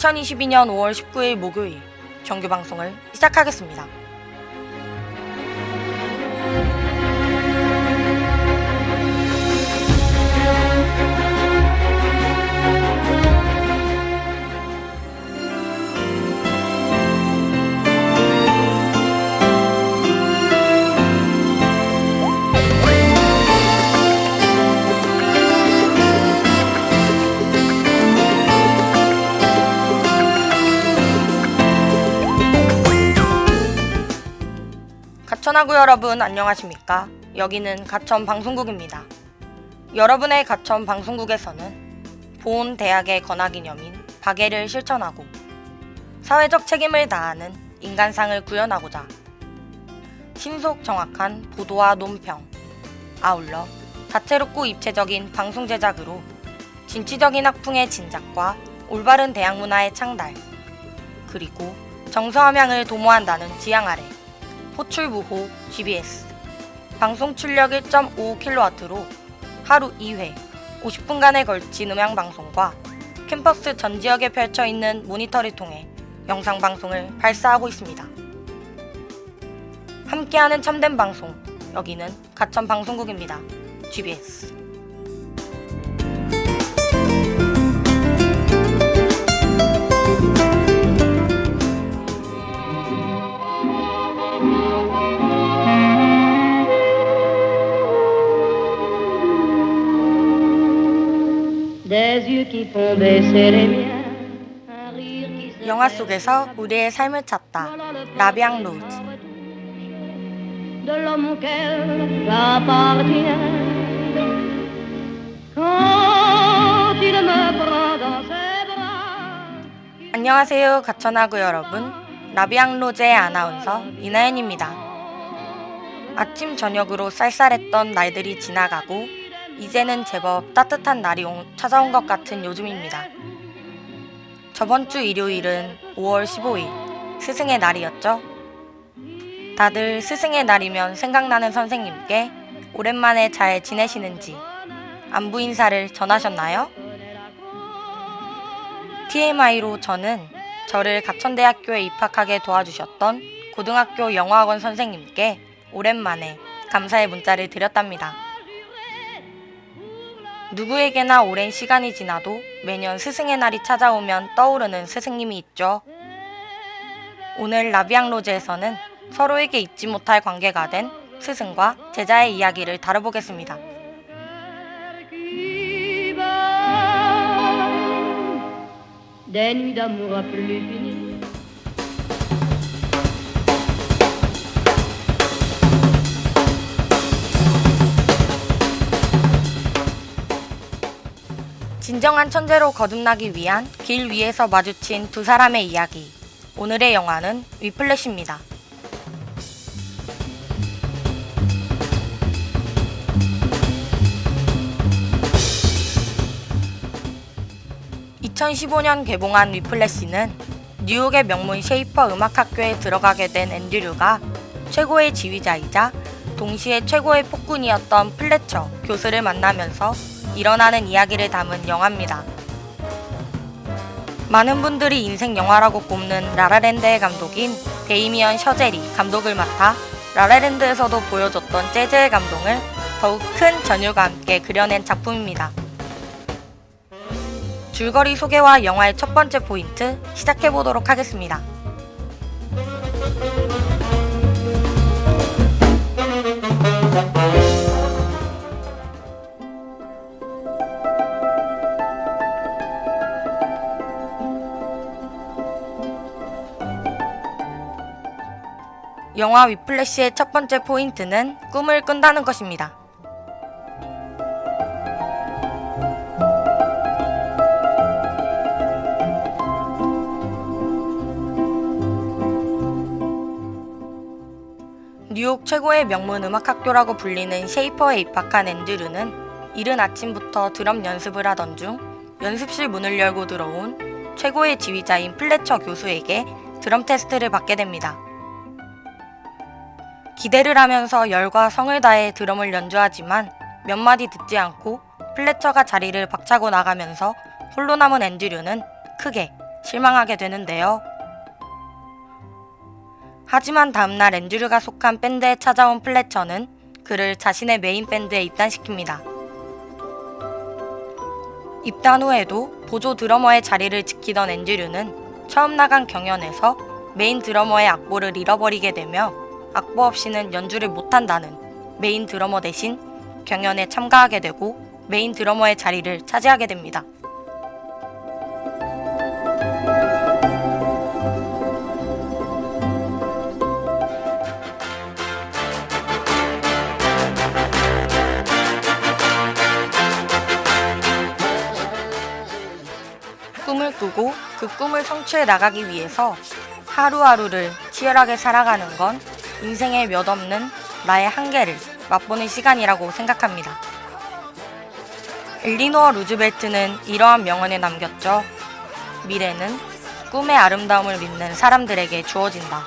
2022년 5월 19일 목요일 정규 방송을 시작하겠습니다. 가천하구 여러분 안녕하십니까? 여기는 가천 방송국입니다. 여러분의 가천 방송국에서는 본 대학의 건화기념인 박애를 실천하고 사회적 책임을 다하는 인간상을 구현하고자 신속 정확한 보도와 논평, 아울러 다채롭고 입체적인 방송 제작으로 진취적인 학풍의 진작과 올바른 대학 문화의 창달, 그리고 정서함양을 도모한다는 지향 아래 호출무호 GBS 방송 출력 1.5kW로 하루 2회 50분간에 걸친 음향방송과 캠퍼스 전 지역에 펼쳐있는 모니터를 통해 영상방송을 발사하고 있습니다. 함께하는 참된 방송, 여기는 가천 방송국입니다. GBS. 영화 속에서 우리의 삶을 찾다. 라비앙 로즈. 안녕하세요 가천하구 여러분, 라비앙 로즈의 아나운서 이나연입니다. 아침 저녁으로 쌀쌀했던 날들이 지나가고 이제는 제법 따뜻한 날이 찾아온 것 같은 요즘입니다. 저번주 일요일은 5월 15일 스승의 날이었죠. 다들 스승의 날이면 생각나는 선생님께 오랜만에 잘 지내시는지 안부 인사를 전하셨나요? TMI로 저는 저를 가천대학교에 입학하게 도와주셨던 고등학교 영어학원 선생님께 오랜만에 감사의 문자를 드렸답니다. 누구에게나 오랜 시간이 지나도 매년 스승의 날이 찾아오면 떠오르는 스승님이 있죠. 오늘 라비앙 로즈에서는 서로에게 잊지 못할 관계가 된 스승과 제자의 이야기를 다뤄보겠습니다. 진정한 천재로 거듭나기 위한 길 위에서 마주친 두 사람의 이야기. 오늘의 영화는 위플래시입니다. (2015년) 개봉한 위플래시는 뉴욕의 명문 셰이퍼 음악학교에 들어가게 된 앤드류가 최고의 지휘자이자 동시에 최고의 폭군이었던 플래처 교수를 만나면서 일어나는 이야기를 담은 영화입니다. 많은 분들이 인생 영화라고 꼽는 라라랜드의 감독인 데이미언 셔젤이 감독을 맡아 라라랜드에서도 보여줬던 재즈의 감동을 더욱 큰 전율과 함께 그려낸 작품입니다. 줄거리 소개와 영화의 첫 번째 포인트 시작해보도록 하겠습니다. 영화 위플래시의 첫 번째 포인트는 꿈을 꾼다는 것입니다. 뉴욕 최고의 명문 음악학교라고 불리는 셰이퍼에 입학한 앤드류는 이른 아침부터 드럼 연습을 하던 중 연습실 문을 열고 들어온 최고의 지휘자인 플래처 교수에게 드럼 테스트를 받게 됩니다. 기대를 하면서 열과 성을 다해 드럼을 연주하지만 몇 마디 듣지 않고 플래처가 자리를 박차고 나가면서 홀로 남은 앤드류는 크게 실망하게 되는데요. 하지만 다음날 앤드류가 속한 밴드에 찾아온 플래처는 그를 자신의 메인 밴드에 입단시킵니다. 입단 후에도 보조 드러머의 자리를 지키던 앤드류는 처음 나간 경연에서 메인 드러머의 악보를 잃어버리게 되며 악보 없이는 연주를 못한다는 메인 드러머 대신 경연에 참가하게 되고 메인 드러머의 자리를 차지하게 됩니다. 꿈을 꾸고 그 꿈을 성취해 나가기 위해서 하루하루를 치열하게 살아가는 건 인생에 몇 없는 나의 한계를 맛보는 시간이라고 생각합니다. 엘리노어 루즈벨트는 이러한 명언을 남겼죠. 미래는 꿈의 아름다움을 믿는 사람들에게 주어진다.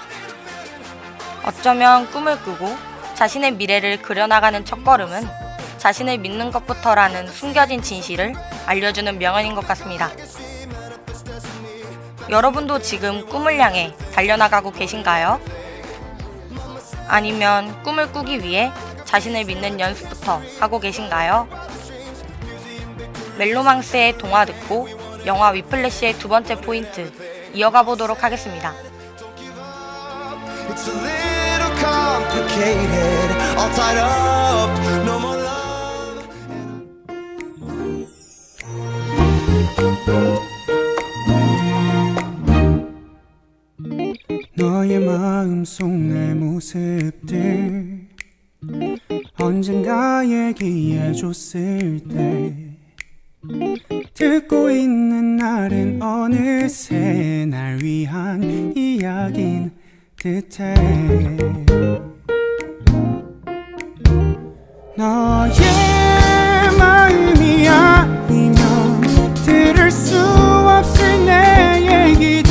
어쩌면 꿈을 꾸고 자신의 미래를 그려나가는 첫걸음은 자신을 믿는 것부터라는 숨겨진 진실을 알려주는 명언인 것 같습니다. 여러분도 지금 꿈을 향해 달려나가고 계신가요? 아니면 꿈을 꾸기 위해 자신을 믿는 연습부터 하고 계신가요? 멜로망스의 동화 듣고 영화 위플래시의 두 번째 포인트 이어가 보도록 하겠습니다. It's a little complicated, all tied up, no more love. 너의 마음속 내 모습들 언젠가 얘기해줬을 때 듣고 있는 날은 어느새 날 위한 이야기인 듯해. 너의 마음이 아니면 들을 수 없을 내 얘기들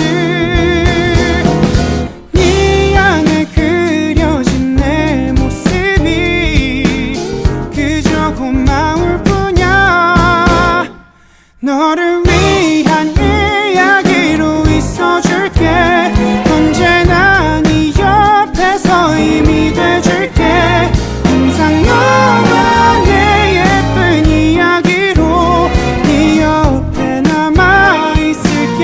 네 안에 그려진 내 모습이 그저 고마울 뿐이야. 너를 위한 이야기로 있어줄게. 언제나 네 옆에서 힘이 돼줄게. 항상 너와 내 예쁜 이야기로 네 옆에 남아있을게.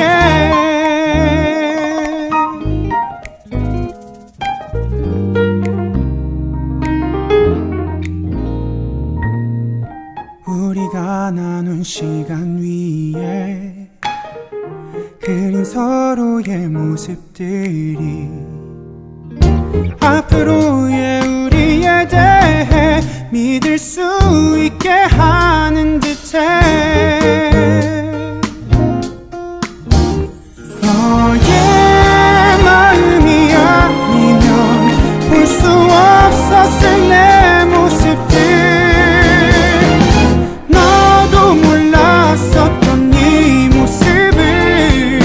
우리가 나눈 시간 위에 그린 서로의 모습들이 앞으로의 우리에 대해 믿을 수 있게 하는 듯해. 너의 마음이 아니면 볼 수 없었을 내 모습들 너도 몰랐었던 네 모습을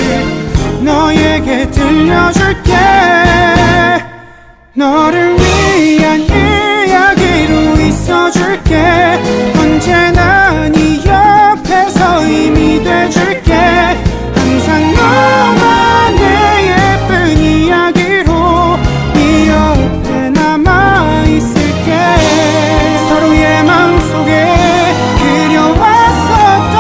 너에게 들려줄게. 너를 위한 이야기로 있어줄게. 언제나 네 옆에서 힘이 돼줄게. 항상 너와 내 예쁜 이야기로 네 옆에 남아있을게. 서로의 마음속에 그려왔었던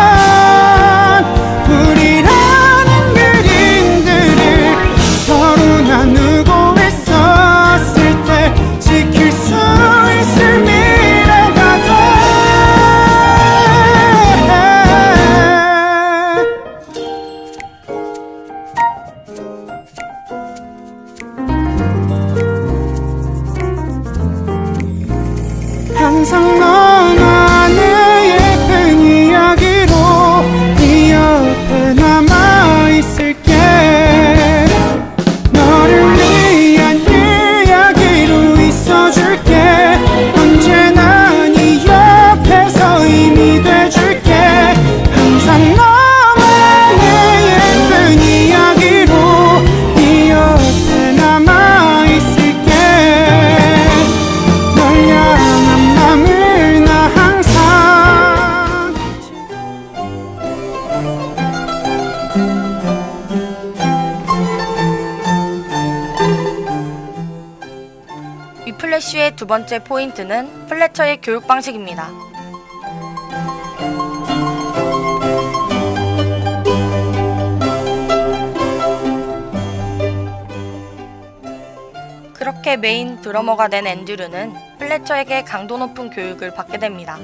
우리라는 그림들을 서로 위플래시의 두 번째 포인트는 플래처의 교육 방식입니다. 그렇게 메인 드러머가 된 앤드류는 플래처에게 강도 높은 교육을 받게 됩니다.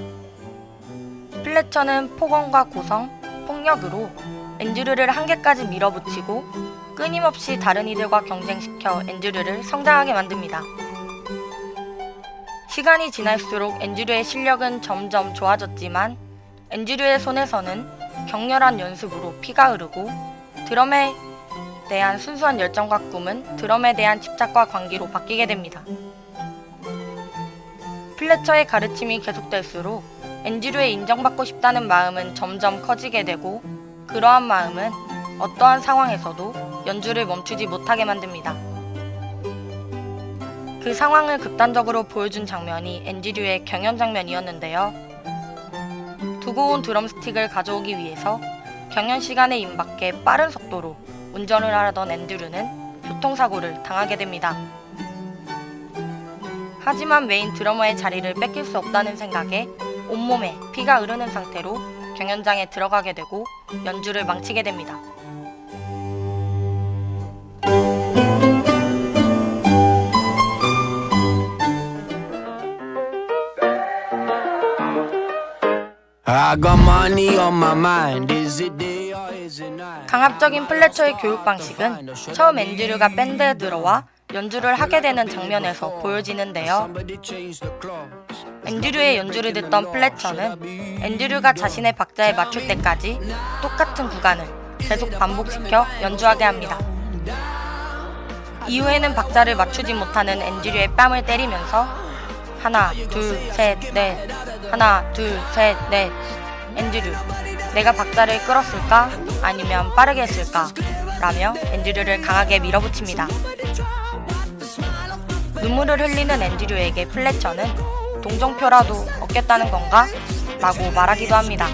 플래처는 폭언과 고성, 폭력으로 앤드류를 한계까지 밀어붙이고 끊임없이 다른 이들과 경쟁시켜 앤드류를 성장하게 만듭니다. 시간이 지날수록 앤드류의 실력은 점점 좋아졌지만 앤드류의 손에서는 격렬한 연습으로 피가 흐르고 드럼에 대한 순수한 열정과 꿈은 드럼에 대한 집착과 관계로 바뀌게 됩니다. 플래처의 가르침이 계속될수록 앤드류의 인정받고 싶다는 마음은 점점 커지게 되고 그러한 마음은 어떠한 상황에서도 연주를 멈추지 못하게 만듭니다. 그 상황을 극단적으로 보여준 장면이 앤드류의 경연 장면이었는데요. 두고 온 드럼스틱을 가져오기 위해서 경연 시간에 임박해 빠른 속도로 운전을 하던 앤드류는 교통사고를 당하게 됩니다. 하지만 메인 드러머의 자리를 뺏길 수 없다는 생각에 온몸에 피가 흐르는 상태로 경연장에 들어가게 되고 연주를 망치게 됩니다. I got money on my mind. Is it day or is it night? 강압적인 플래처의 교육 방식은 처음 앤드류가 밴드에 들어와 연주를 하게 되는 장면에서 보여지는데요. 앤드류의 연주를 듣던 플래처는 앤드류가 자신의 박자에 맞출 때까지 똑같은 구간을 계속 반복시켜 연주하게 합니다. 이후에는 박자를 맞추지 못하는 앤드류의 뺨을 때리면서 하나, 둘, 셋, 넷, 하나, 둘, 셋, 넷. 앤드류, 내가 박자를 끌었을까? 아니면 빠르게 했을까? 라며 앤드류를 강하게 밀어붙입니다. 눈물을 흘리는 앤드류에게 플래처는 동정표라도 얻겠다는 건가? 라고 말하기도 합니다.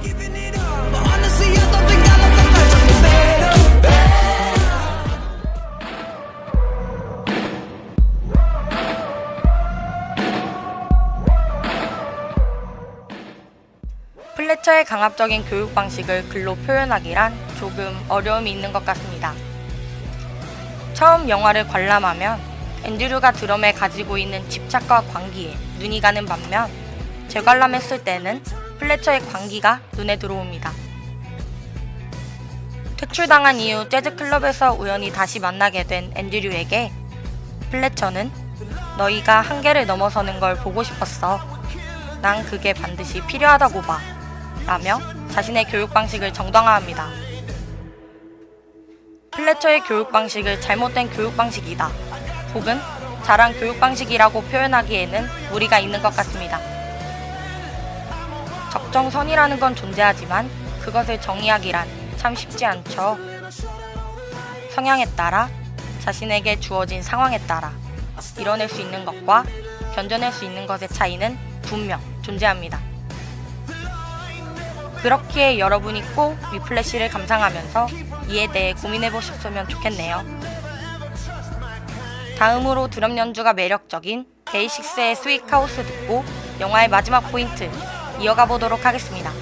플래처의 강압적인 교육 방식을 글로 표현하기란 조금 어려움이 있는 것 같습니다. 처음 영화를 관람하면 앤드류가 드럼에 가지고 있는 집착과 광기에 눈이 가는 반면 재관람했을 때는 플래처의 광기가 눈에 들어옵니다. 퇴출당한 이후 재즈클럽에서 우연히 다시 만나게 된 앤드류에게 플래처는 너희가 한계를 넘어서는 걸 보고 싶었어. 난 그게 반드시 필요하다고 봐. 라며 자신의 교육 방식을 정당화합니다. 플래처의 교육 방식을 잘못된 교육 방식이다. 혹은 잘한 교육 방식이라고 표현하기에는 무리가 있는 것 같습니다. 적정선이라는 건 존재하지만 그것을 정의하기란 참 쉽지 않죠. 성향에 따라, 자신에게 주어진 상황에 따라 이뤄낼 수 있는 것과 견뎌낼 수 있는 것의 차이는 분명 존재합니다. 그렇기에 여러분이 꼭 위플래시를 감상하면서 이에 대해 고민해보셨으면 좋겠네요. 다음으로 드럼 연주가 매력적인 데이식스의 스윗 카오스 듣고 영화의 마지막 포인트 이어가 보도록 하겠습니다.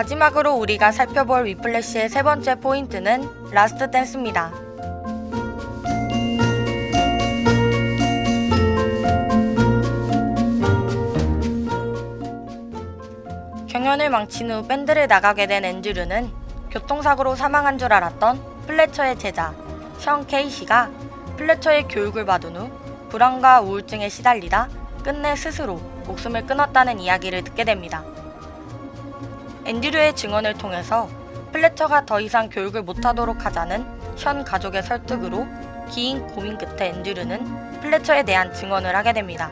마지막으로 우리가 살펴볼 위플래시의 세 번째 포인트는 라스트 댄스입니다. 경연을 망친 후 밴드를 나가게 된 앤드류는 교통사고로 사망한 줄 알았던 플래처의 제자 션 케이시가 플래처의 교육을 받은 후 불안과 우울증에 시달리다 끝내 스스로 목숨을 끊었다는 이야기를 듣게 됩니다. 앤드류의 증언을 통해서 플래처가 더 이상 교육을 못하도록 하자는 션 가족의 설득으로 긴 고민 끝에 앤드류는 플래처에 대한 증언을 하게 됩니다.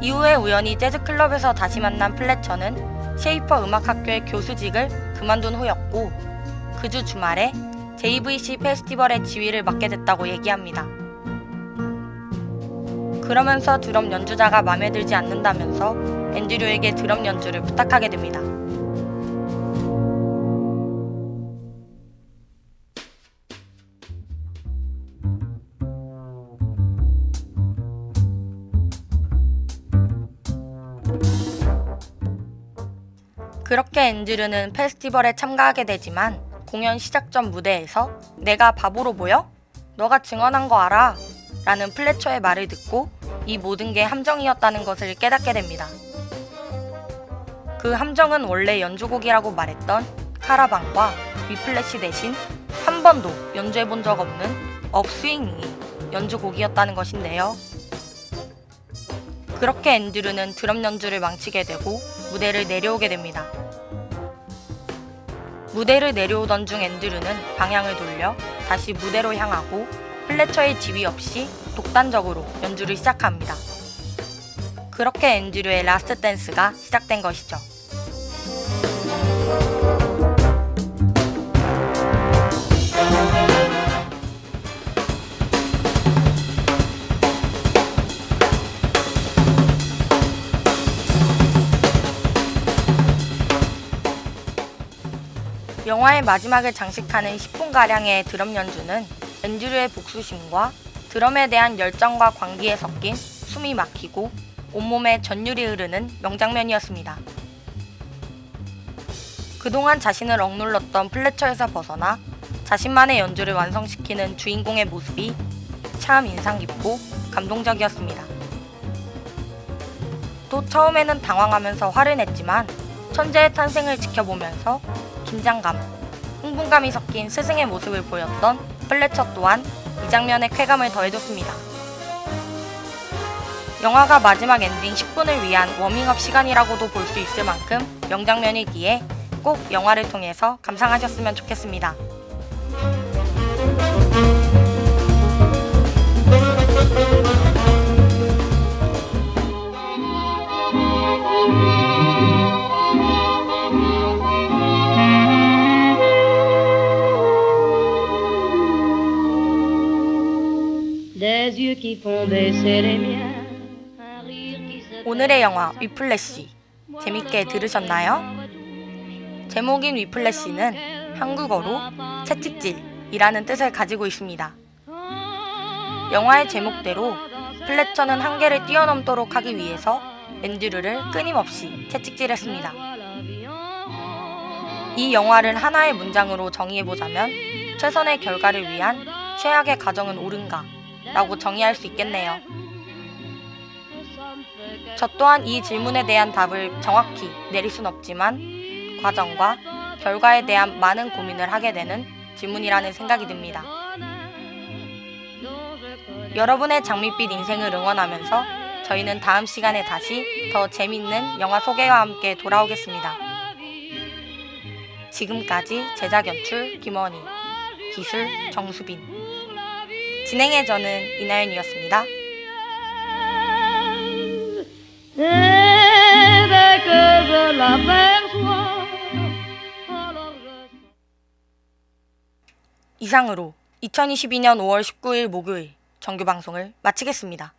이후에 우연히 재즈클럽에서 다시 만난 플래처는 셰이퍼 음악학교의 교수직을 그만둔 후였고 그 주 주말에 JVC 페스티벌의 지휘를 맡게 됐다고 얘기합니다. 그러면서 드럼 연주자가 마음에 들지 않는다면서 앤드류에게 드럼 연주를 부탁하게 됩니다. 그렇게 앤드류는 페스티벌에 참가하게 되지만 공연 시작 전 무대에서 내가 바보로 보여? 너가 증언한 거 알아? 라는 플래처의 말을 듣고 이 모든 게 함정이었다는 것을 깨닫게 됩니다. 그 함정은 원래 연주곡이라고 말했던 카라반과 위플래시 대신 한 번도 연주해본 적 없는 업스윙이 연주곡이었다는 것인데요. 그렇게 앤드류는 드럼 연주를 망치게 되고 무대를 내려오게 됩니다. 무대를 내려오던 중 앤드류는 방향을 돌려 다시 무대로 향하고 플래처의 지휘 없이 독단적으로 연주를 시작합니다. 그렇게 앤드류의 라스트 댄스가 시작된 것이죠. 영화의 마지막을 장식하는 10분가량의 드럼 연주는 앤드류의 복수심과 드럼에 대한 열정과 광기에 섞인 숨이 막히고 온몸에 전율이 흐르는 명장면이었습니다. 그동안 자신을 억눌렀던 플래처에서 벗어나 자신만의 연주를 완성시키는 주인공의 모습이 참 인상 깊고 감동적이었습니다. 또 처음에는 당황하면서 화를 냈지만 천재의 탄생을 지켜보면서 긴장감, 흥분감이 섞인 스승의 모습을 보였던 플래처 또한 이 장면에 쾌감을 더해줬습니다. 영화가 마지막 엔딩 10분을 위한 워밍업 시간이라고도 볼 수 있을 만큼 명장면이기에 꼭 영화를 통해서 감상하셨으면 좋겠습니다. 오늘의 영화 위플래시 재밌게 들으셨나요? 제목인 위플래시는 한국어로 채찍질이라는 뜻을 가지고 있습니다. 영화의 제목대로 플래처는 한계를 뛰어넘도록 하기 위해서 앤드류를 끊임없이 채찍질했습니다. 이 영화를 하나의 문장으로 정의해보자면 최선의 결과를 위한 최악의 가정은 옳은가? 라고 정의할 수 있겠네요. 저 또한 이 질문에 대한 답을 정확히 내릴 순 없지만 과정과 결과에 대한 많은 고민을 하게 되는 질문이라는 생각이 듭니다. 여러분의 장밋빛 인생을 응원하면서 저희는 다음 시간에 다시 더 재밌는 영화 소개와 함께 돌아오겠습니다. 지금까지 제작 연출 김원희, 기술 정수빈, 진행의 저는 이나연이었습니다. 이상으로 2022년 5월 19일 목요일 정규방송을 마치겠습니다.